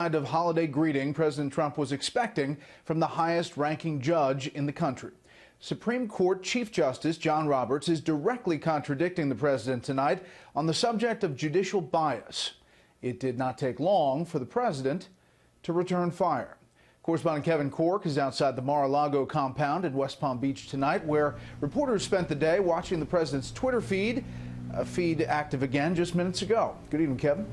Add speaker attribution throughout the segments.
Speaker 1: kind of holiday greeting President Trump was expecting from the highest-ranking judge in the country. Supreme Court Chief Justice John Roberts is directly contradicting the president tonight on the subject of judicial bias. It did not take long for the president to return fire. Correspondent Kevin Corke is outside the Mar-a-Lago compound in West Palm Beach tonight, where reporters spent the day watching the president's Twitter feed, a feed active again just minutes ago. Good evening, Kevin.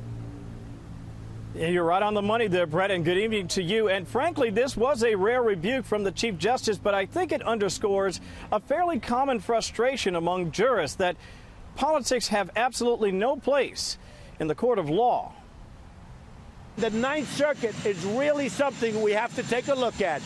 Speaker 2: You're right on the money there, Brett, and good evening to you. And frankly, this was a rare rebuke from the Chief Justice, but I think it underscores a fairly common frustration among jurists that politics have absolutely no place in the court of law.
Speaker 3: The Ninth Circuit is really something we have to take a look at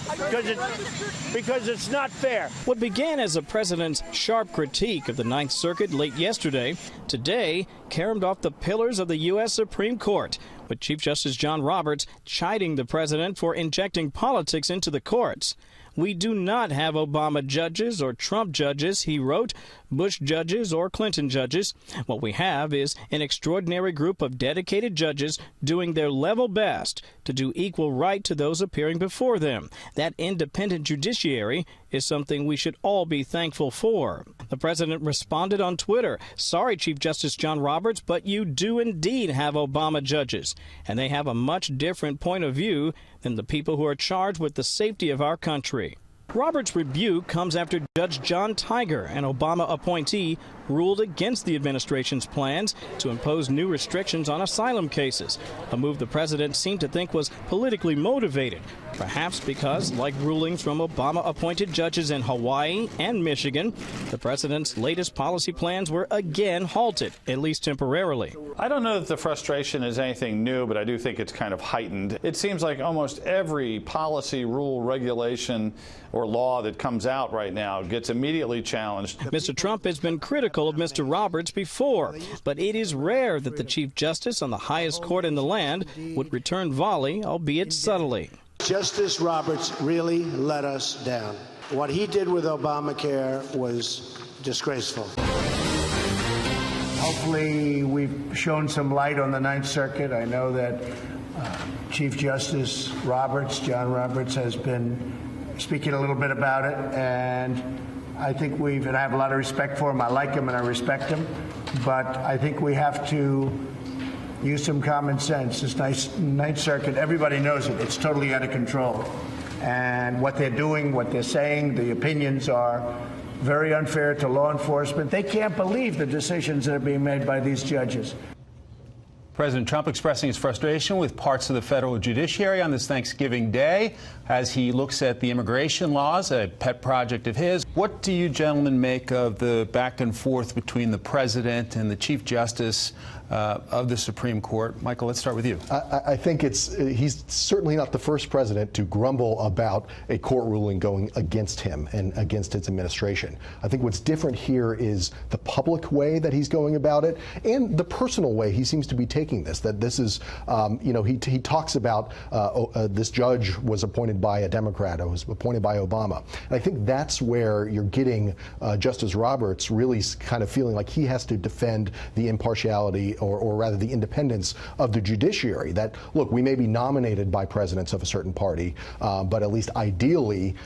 Speaker 3: because it's not fair.
Speaker 2: What began as a president's sharp critique of the Ninth Circuit late yesterday, today caromed off the pillars of the U.S. Supreme Court, with Chief Justice John Roberts chiding the president for injecting politics into the courts. We do not have Obama judges or Trump judges, he wrote, Bush judges or Clinton judges. What we have is an extraordinary group of dedicated judges doing their level best to do equal right to those appearing before them. That independent judiciary is something we should all be thankful for. The president responded on Twitter, "Sorry, Chief Justice John Roberts, but you do indeed have Obama judges, and they have a much different point of view than the people who are charged with the safety of our country." Roberts' rebuke comes after Judge John Tiger, an Obama appointee, ruled against the administration's plans to impose new restrictions on asylum cases, a move the president seemed to think was politically motivated, perhaps because, like rulings from Obama-appointed judges in Hawaii and Michigan, the president's latest policy plans were again halted, at least temporarily.
Speaker 4: I don't know that the frustration is anything new, but I do think it's kind of heightened. It seems like almost every policy, rule, regulation, or law that comes out right now gets immediately challenged.
Speaker 2: Mr. Trump has been critical of Mr. Roberts before, but it is rare that the Chief Justice on the highest court in the land would return volley, albeit subtly.
Speaker 5: Justice Roberts really let us down. What he did with Obamacare was disgraceful. Hopefully we've shown some light on the Ninth Circuit. I know that Chief Justice Roberts, John Roberts, has been speaking a little bit about it, and I think and I have a lot of respect for him. I like him and I respect him, but I think we have to use some common sense. This Ninth Circuit, everybody knows it. It's totally out of control. And what they're doing, what they're saying, the opinions are very unfair to law enforcement. They can't believe the decisions that are being made by these judges.
Speaker 6: President Trump expressing his frustration with parts of the federal judiciary on this Thanksgiving Day as he looks at the immigration laws, a pet project of his. What do you gentlemen make of the back and forth between the president and the Chief Justice of the Supreme Court? Michael, let's start with you.
Speaker 7: I think he's certainly not the first president to grumble about a court ruling going against him and against his administration. I think what's different here is the public way that he's going about it and the personal way he seems to be taking this. That this is, he talks about this judge was appointed by a Democrat, or was appointed by Obama. And I think that's where you're getting Justice Roberts really kind of feeling like he has to defend the impartiality or rather the independence of the judiciary. That, look, we may be nominated by presidents of a certain party, but at least ideally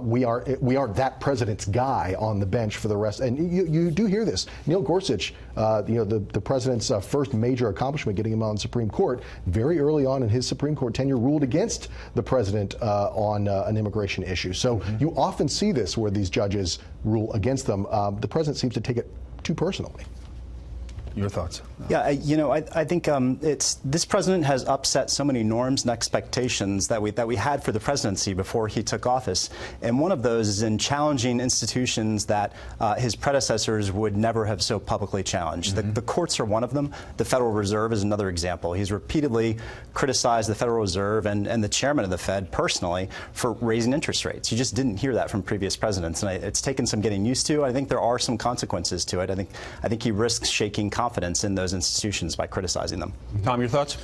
Speaker 7: we aren't that president's guy on the bench for the rest. And you do hear this. Neil Gorsuch, the president's first major accomplishment, getting him on the Supreme Court, very early on in his Supreme Court tenure, ruled against the president on an immigration issue. So you often see this where these judges rule against them. The president seems to take it too personally.
Speaker 6: Your thoughts?
Speaker 8: Yeah, I think this president has upset so many norms and expectations that we had for the presidency before he took office, and one of those is in challenging institutions that his predecessors would never have so publicly challenged. Mm-hmm. The courts are one of them. The Federal Reserve is another example. He's repeatedly criticized the Federal Reserve and the chairman of the Fed personally for raising interest rates. You just didn't hear that from previous presidents, and it's taken some getting used to. I think there are some consequences to it. I think he risks shaking confidence in those institutions by criticizing them.
Speaker 6: Tom, your thoughts?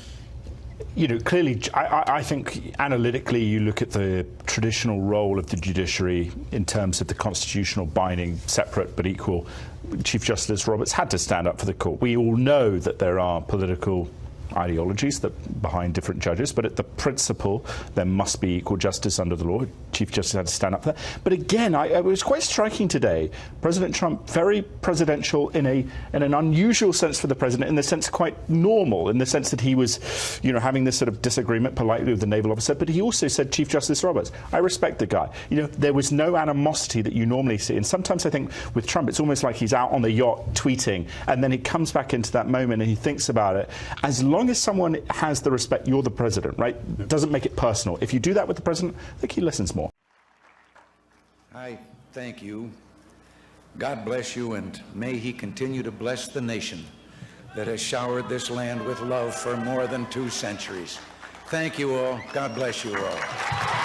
Speaker 9: Clearly, I think analytically you look at the traditional role of the judiciary in terms of the constitutional binding, separate but equal. Chief Justice Roberts had to stand up for the court. We all know that there are political ideologies that behind different judges, but at the principle, there must be equal justice under the law. Chief Justice had to stand up for that. But again, it was quite striking today. President Trump, very presidential in an unusual sense for the president, in the sense quite normal, in the sense that he was, you know, having this sort of disagreement politely with the naval officer. But he also said, Chief Justice Roberts, I respect the guy. You know, there was no animosity that you normally see. And sometimes I think with Trump, it's almost like he's out on the yacht tweeting, and then he comes back into that moment and he thinks about it. As long as someone has the respect, you're the president, right? Doesn't make it personal. If you do that with the president, I think he listens more.
Speaker 10: I thank you. God bless you, and may he continue to bless the nation that has showered this land with love for more than 2 centuries. Thank you all. God bless you all.